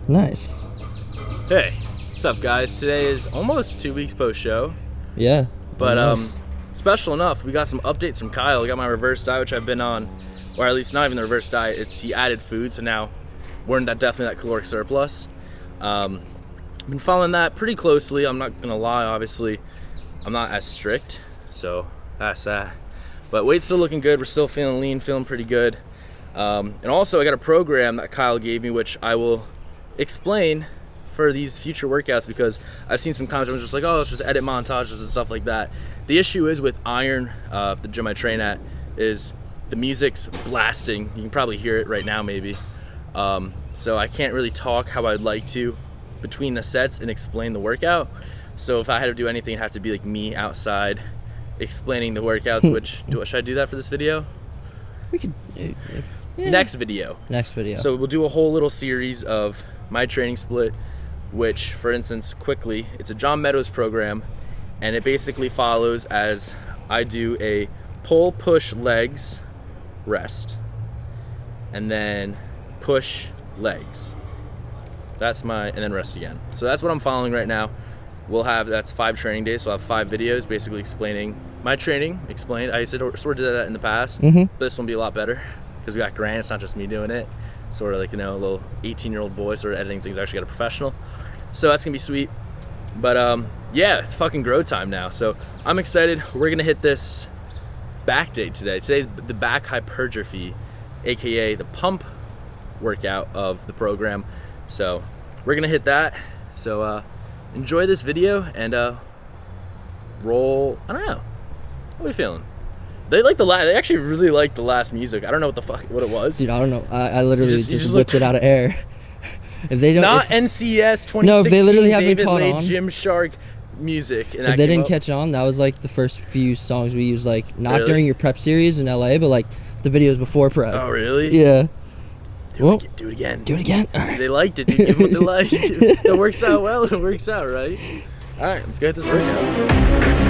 Nice. Hey, what's up, guys? Today is almost 2 weeks post-show. Yeah. But almost. special enough, we got some updates from Kyle. I got my reverse diet, which I've been on, or at least not even the reverse diet. It's he added food, so now we're in definitely that caloric surplus. I've been following that pretty closely. I'm not gonna lie, obviously, I'm not as strict, so that's that. But weight's still looking good. We're still feeling lean, feeling pretty good. And also, I got a program that Kyle gave me, which I will explain for these future workouts, because I've seen some comments where it's just like, oh, let's just edit montages and stuff like that. The issue is with Iron, the gym I train at, is the music's blasting. You can probably hear it right now, maybe. So I can't really talk how I'd like to between the sets and explain the workout. So if I had to do anything, it'd have to be like me outside explaining the workouts. Which should I do that for this video? We could. Yeah. Next video. Next video. So we'll do a whole little series of my training split, which, for instance, quickly, it's a John Meadows program, and it basically follows as I do a pull, push, legs, rest, and then push, legs. And then rest again. So that's what I'm following right now. That's 5 training days, so I'll have 5 videos basically explaining my training, explained. I sort of did that in the past, but this one will be a lot better because we got Grant, it's not just me doing it. Sort of like, a little 18-year-old boy sort of editing things. I actually got a professional. So that's gonna be sweet. But yeah, it's fucking grow time now. So I'm excited. We're gonna hit this back day today. Today's the back hypertrophy, AKA the pump workout of the program. So we're gonna hit that. So enjoy this video and roll. I don't know. What are we feeling? They actually really liked the last music. I don't know what it was. Dude, I don't know. I literally just whipped it out of air. If they don't, NCS 2016, no, if they literally haven't David caught Lay, on. Gymshark music. And if they didn't catch on, that was like the first few songs we used, like not during your prep series in LA, but like the videos before prep. Oh, really? Yeah. Do it again. Do it again. All right. They liked it, dude. Give them what they like. It works out well. It works out, right? All right, let's go hit this workout.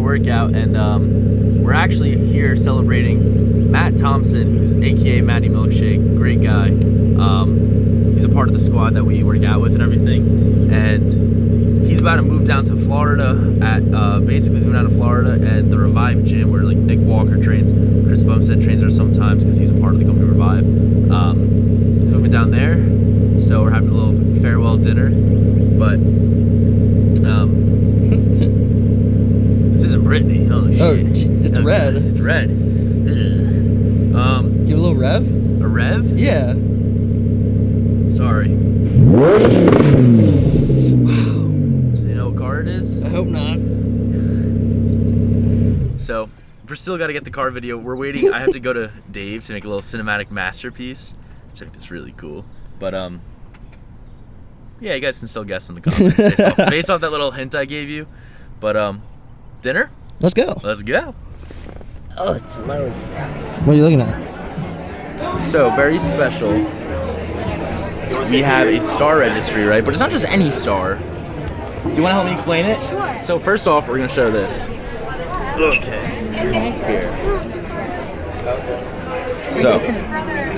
workout, and we're actually here celebrating Matt Thompson, who's AKA Matty Milkshake, great guy. He's a part of the squad that we work out with and everything, and he's about to move down to Florida basically he's moving down to Florida at the Revive gym where like Nick Walker trains, Chris Bumstead trains there sometimes because he's a part of the company Revive. He's moving down there, so we're having a little farewell dinner, but this isn't Brittany. Oh shit! Oh, it's red. It's red. Give a little rev. A rev? Yeah. Sorry. Do you know what car it is? I hope not. So, we're still got to get the car video. We're waiting. I have to go to Dave to make a little cinematic masterpiece. Check this, really cool. But yeah, you guys can still guess in the comments based off that little hint I gave you. But dinner? Let's go. Let's go. Oh, it's lows. What are you looking at? So, very special. We have a star registry, right? But it's not just any star. You want to help me explain it? Sure. So first off, we're going to show this. Okay. Here. So,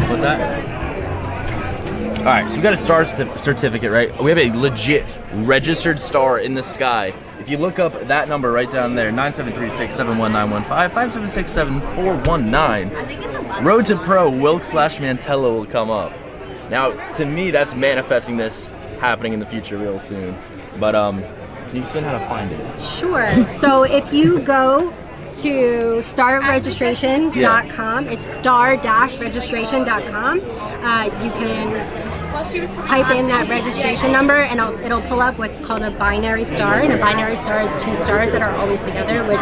what's that? All right, so we got a star certificate, right? We have a legit registered star in the sky. If you look up that number right down there, 973671915, 5767419, Road to Pro Wilk/Mantello will come up. Now, to me, that's manifesting this happening in the future real soon. But can you explain how to find it? Sure. So if you go to starregistration.com, it's star-registration.com. You can type in that registration number and it'll pull up what's called a binary star. And a binary star is two stars that are always together, which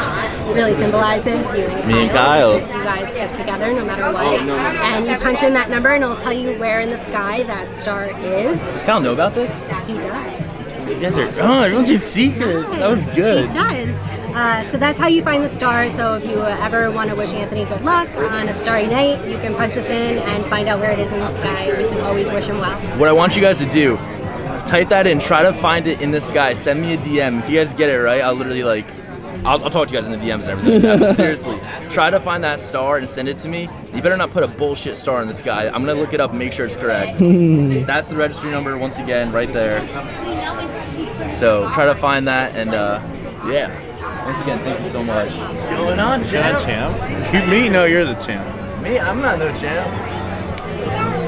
really symbolizes you and Kyle. Because you guys stick together no matter what. And you punch in that number and it'll tell you where in the sky that star is. Does Kyle know about this? He does. You guys are, don't give secrets. That was good. He does. So that's how you find the star. So if you ever want to wish Anthony good luck on a starry night, you can punch us in and find out where it is in the sky. We can always wish him well. What I want you guys to do, type that in, try to find it in the sky, send me a DM. If you guys get it right, I'll literally like, I'll talk to you guys in the DMs and everything like that. But seriously, try to find that star and send it to me. You better not put a bullshit star in the sky. I'm gonna look it up and make sure it's correct. That's the registry number once again, right there. So try to find that and yeah. Once again, thank you so much. What's going on, champ? Me? No, you're the champ. Me? I'm not no champ.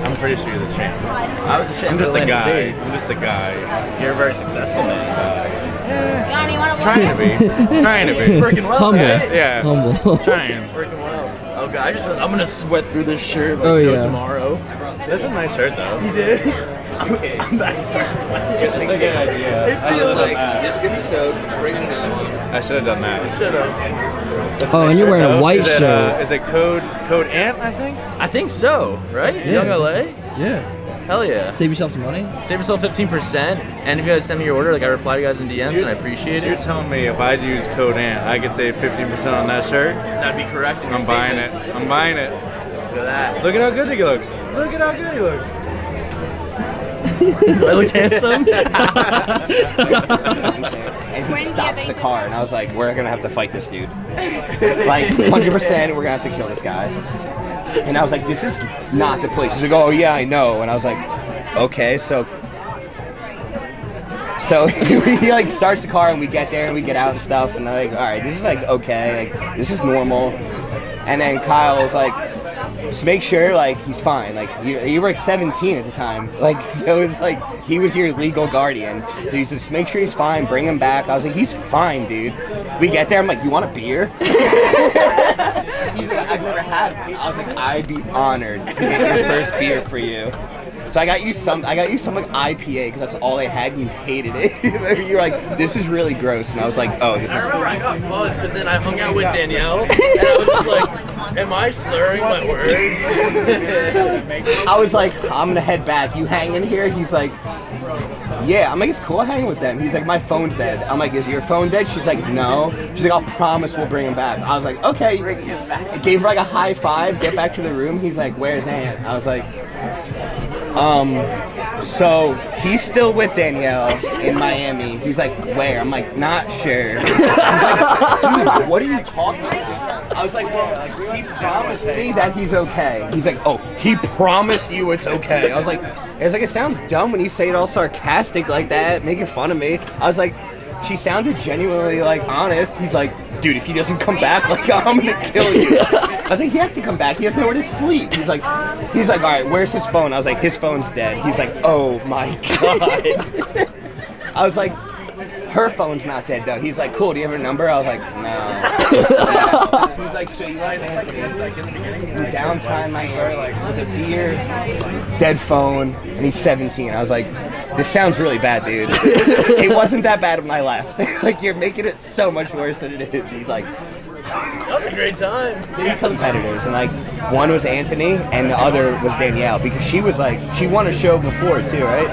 I'm pretty sure you're the champ. I was the champ. I'm just of the a guy. States. I'm just a guy. You're a very successful man. Trying to be. Trying to be. Working well, Humble. right? Yeah. Humble. Trying. Working well. Oh god, I'm gonna sweat through this shirt like tomorrow. That's a nice shirt though. You did? I'm about to start sweating. Just a good idea. It feels like just give me soap, bring in another one. I should have done that. Should have. Oh, and you're wearing a white shirt. Is it code Ant? I think. I think so, right? Yeah. Young LA? Yeah. Hell yeah. Save yourself some money. Save yourself 15%. And if you guys send me your order, like I reply to you guys in DMs and I appreciate You're it. telling me if I use code Ant, I could save 15% on that shirt? That'd be correct. I'm buying it. I'm buying it. Look at that. Look at how good he looks. Look at how good he looks. Do I look handsome? And he stops the car, and I was like, we're gonna have to fight this dude. Like, 100%, we're gonna have to kill this guy. And I was like, this is not the place. He's like, oh yeah, I know. And I was like, okay, so he like starts the car and we get there and we get out and stuff and I'm like, all right, this is like okay, like this is normal. And then Kyle was like, just make sure like he's fine. Like you were like 17 at the time. Like so it was like he was your legal guardian. So he said, just make sure he's fine, bring him back. I was like, he's fine, dude. We get there, I'm like, you want a beer? He's like, I've never had it. I was like, I'd be honored to get your first beer for you. So I got you some like IPA because that's all they had and you hated it. You were like, this is really gross. And I was like, oh, this is I remember I got buzzed because then I hung out with Danielle and I was just like, am I slurring my words? I was like, I'm gonna head back. You hang in here? He's like, yeah. I'm like, it's cool hanging with them. He's like, my phone's dead. I'm like, is your phone dead? She's like, no. She's like, I'll promise we'll bring him back. I was like, okay. I gave her like a high five, get back to the room. He's like, where's Aunt? I was like, So he's still with Danielle in Miami. He's like, where? I'm like, not sure. He's like, dude, what are you talking about? I was like, well, he promised me that he's okay. He's like, oh, he promised you it's okay. I was like, it sounds dumb when you say it all sarcastic like that, making fun of me. I was like, she sounded genuinely like honest. He's like, dude, if he doesn't come back, like I'm gonna kill you. I was like, he has to come back. He has nowhere to sleep. He's like, all right, where's his phone? I was like, his phone's dead. He's like, oh my god. I was like, her phone's not dead though. He's like, cool. Do you have her number? I was like, no. He's like, so you like in downtown Miami with a beer, dead phone, and he's 17. I was like, this sounds really bad, dude. It wasn't that bad when I left. Like, you're making it so much worse than it is. He's like, That was a great time. they were competitors, and like one was Anthony and the other was Danielle, because she was like, she won a show before too, right?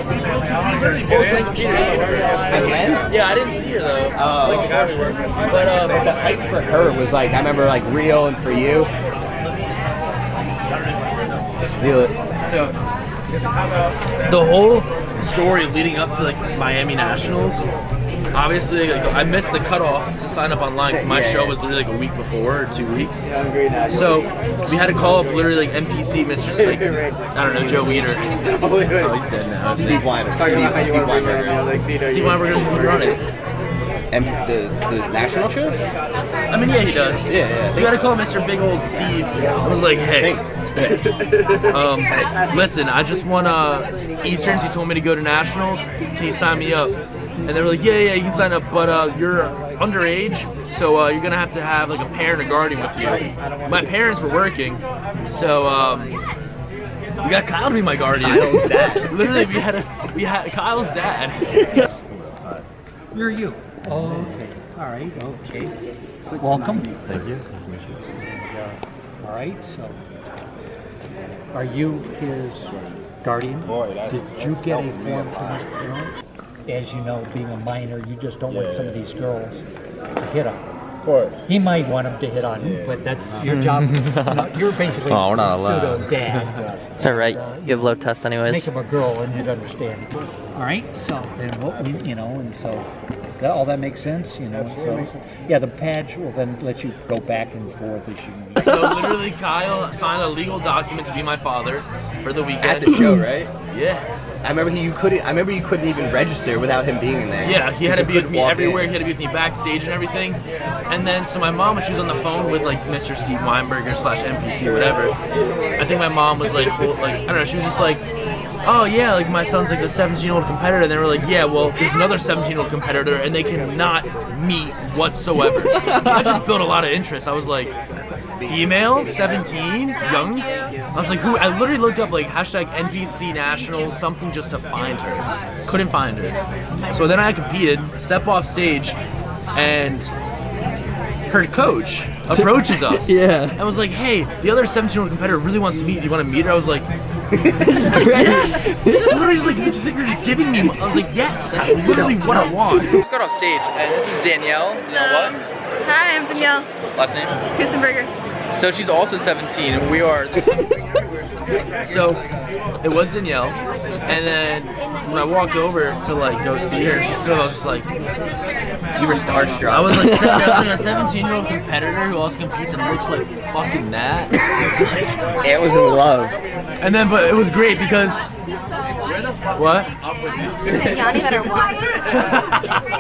Yeah, I didn't see her though. Oh, But the hype for her was like, I remember like real, and for you. Just feel it. so the whole story leading up to like Miami Nationals. Obviously, like, I missed the cutoff to sign up online because my show was literally like a week before or 2 weeks. So we had to call up literally like NPC, Mr. Like, I don't know, Joe Wiener. Oh, he's dead now. Steve Weiner. Steve Weinberger. Steve Weinberger doesn't run it. And the national shows? I mean, yeah, he does. Yeah. So we had to call Mr. Big Old Steve. I was like, hey. Listen, I just won Easterns. He told me to go to Nationals. Can you sign me up? And they were like, yeah, you can sign up, but you're underage, so you're gonna have to have like a parent or guardian with you. My parents were working, so we got Kyle to be my guardian. Kyle's dad. Literally, we had Kyle's dad. You're you. Oh, okay. All right. Okay. Welcome. Thank you. Nice to meet you. All right. So, are you his guardian? Did you get a form from his parents? As you know, being a minor, you just don't want some of these girls to hit on. Of course. He might want them to hit on you, but that's your job. You're basically we're not allowed. pseudo dad. It's alright. You have low test anyways. Make him a girl, and you'd understand. All right. So then, what we, and so that, all that makes sense, So yeah, the badge will then let you go back and forth as you. So literally, Kyle signed a legal document to be my father for the weekend. At the show, right? Yeah. I remember you couldn't even register without him being in there. Yeah, he had to be with me walk everywhere. in. He had to be with me backstage and everything. And then, so my mom, when she was on the phone with like Mr. Steve Weinberger / NPC, whatever, I think my mom was like, I don't know, she was just like, oh yeah, like my son's like a 17-year-old competitor. And they were like, yeah, well, there's another 17-year-old competitor and they cannot meet whatsoever. So I just built a lot of interest. I was like, female, 17, young. I was like, who? I literally looked up like hashtag NPC Nationals, something just to find her. Couldn't find her. So then I competed, step off stage, and her coach approaches us. Yeah. I was like, hey, the other 17-year-old competitor really wants to meet you. Do you want to meet her? I was like, yes. This is literally like you're just giving me. I was like, yes, that's literally what I want. Let's go off stage, and this is Danielle. Danielle what? Hi, I'm Danielle. Last name? Kustenberger. So she's also 17, and we are. So it was Danielle, and then when I walked over to like go see her, she stood up. I was just like, you were starstruck. I was like, a 17-year-old competitor who also competes and looks like fucking that. It was in love. And then, but it was great because. What? Yanni better watch.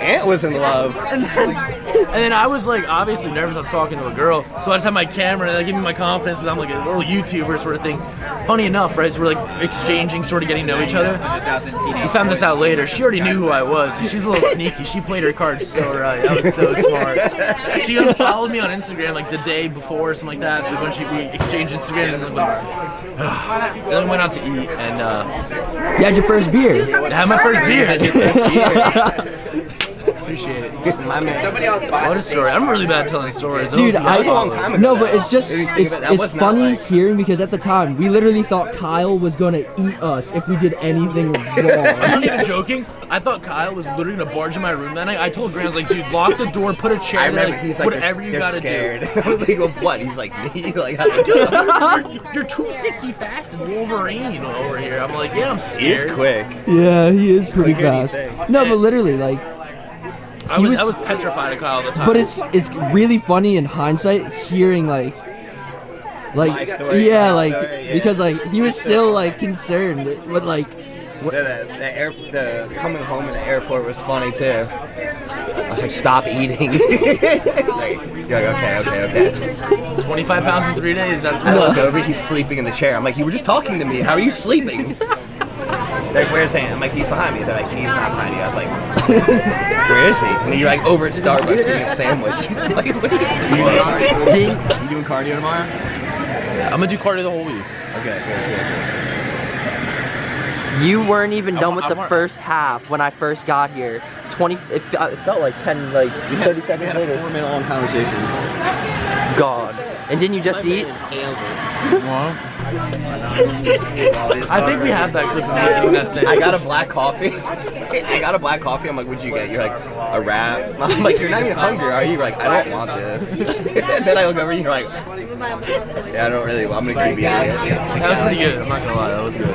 Ant was in love. And then I was like obviously nervous. I was talking to a girl, so I just had my camera and they gave me my confidence because I'm like a little YouTuber sort of thing. Funny enough, right? So we're like exchanging, sort of getting to know each other. We found this out later. She already knew who I was. So she's a little sneaky. She played her cards so right. That was so smart. She unfollowed me on Instagram like the day before or something like that. So when we exchanged Instagrams, and then we went out to eat and. You had your first beer. I had my first beer. appreciate it. My man. What a story. I'm really bad at telling stories. Dude, That was a long time ago. No, but it's just If you think of it, that it's was not funny like- hearing because at the time we literally thought Kyle was gonna eat us if we did anything I'm wrong. not even joking. I thought Kyle was literally gonna barge in my room that night. I told Grant, I was like, dude, lock the door, put a chair I there, remember he's like, whatever you they're gotta scared. do. I was like, well, what? He's like, me? Like, You're 260 fast and Wolverine over here. I'm like, yeah, I'm he's scared. quick. Yeah, he is pretty Quicker than you fast. think. No, but literally, like, I was petrified of Kyle at the time. but it's really funny in hindsight hearing like My story, yeah, my like story, yeah. because like he was still like concerned, but like The coming home in the airport was funny too. I was like, stop eating. Like, you're like, okay. 25 pounds in 3 days. That's I what. look over, he's sleeping in the chair. I'm like, you were just talking to me. How are you sleeping? Like, where's he? I'm like, he's behind me. They're like, he's not behind you. I was like, where is he? And then you're like, over at Starbucks getting a sandwich. Like, what are you doing? You doing cardio tomorrow? I'm gonna do cardio the whole week. Okay, good. you weren't even done with I the want- first half when I first got here. It felt like 10, like 30 seconds later. 4-minute long conversation. God. And didn't you just eat? I think we have that clip of me eating that sandwich. I got a black coffee. I'm like, what'd you get? You're like, a wrap. I'm like, you're not even hungry, are you? You're like, I don't want this. And then I look over and you're like, yeah, I don't really. I'm gonna keep eating it. That was pretty good. I'm not gonna lie. That was good.